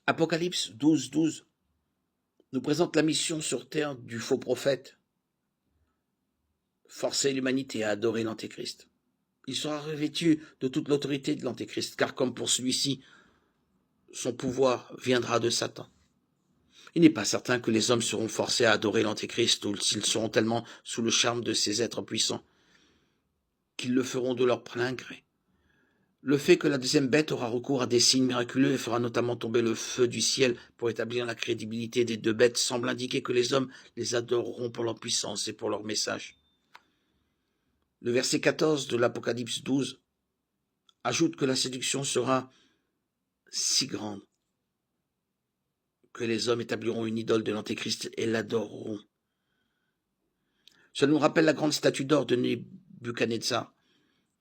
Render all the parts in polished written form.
Apocalypse 12, nous présente la mission sur terre du faux prophète, forcer l'humanité à adorer l'Antéchrist. Il sera revêtu de toute l'autorité de l'Antéchrist, car comme pour celui-ci, son pouvoir viendra de Satan. Il n'est pas certain que les hommes seront forcés à adorer l'Antéchrist, ou s'ils seront tellement sous le charme de ces êtres puissants qu'ils le feront de leur plein gré. Le fait que la deuxième bête aura recours à des signes miraculeux et fera notamment tomber le feu du ciel pour établir la crédibilité des deux bêtes semble indiquer que les hommes les adoreront pour leur puissance et pour leur message. Le verset 14 de l'Apocalypse 12 ajoute que la séduction sera si grande que les hommes établiront une idole de l'Antéchrist et l'adoreront. Cela nous rappelle la grande statue d'or de Nebuchadnezzar,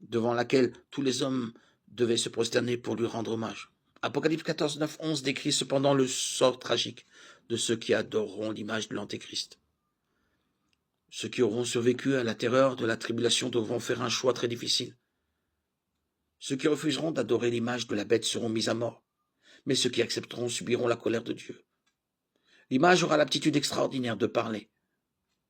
devant laquelle tous les hommes devaient se prosterner pour lui rendre hommage. Apocalypse 14, 9, 11 décrit cependant le sort tragique de ceux qui adoreront l'image de l'Antéchrist. Ceux qui auront survécu à la terreur de la tribulation devront faire un choix très difficile. Ceux qui refuseront d'adorer l'image de la bête seront mis à mort, mais ceux qui accepteront subiront la colère de Dieu. L'image aura l'aptitude extraordinaire de parler.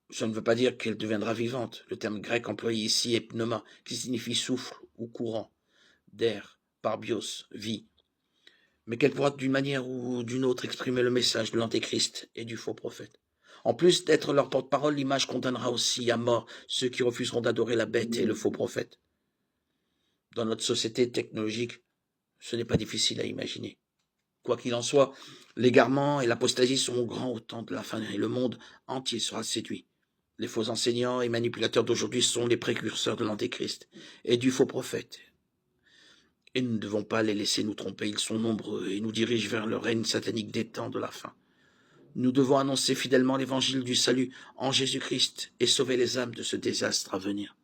Ça ne veut pas dire qu'elle deviendra vivante. Le terme grec employé ici est pneuma, qui signifie souffle ou courant d'air, parbios, vie, mais qu'elle pourra d'une manière ou d'une autre exprimer le message de l'Antéchrist et du faux prophète. En plus d'être leur porte-parole, l'image condamnera aussi à mort ceux qui refuseront d'adorer la bête et le faux prophète. Dans notre société technologique, ce n'est pas difficile à imaginer. Quoi qu'il en soit, l'égarement et l'apostasie sont au grand temps de la fin et le monde entier sera séduit. Les faux enseignants et manipulateurs d'aujourd'hui sont les précurseurs de l'Antéchrist et du faux prophète. Et nous ne devons pas les laisser nous tromper, ils sont nombreux et nous dirigent vers le règne satanique des temps de la fin. Nous devons annoncer fidèlement l'évangile du salut en Jésus-Christ et sauver les âmes de ce désastre à venir.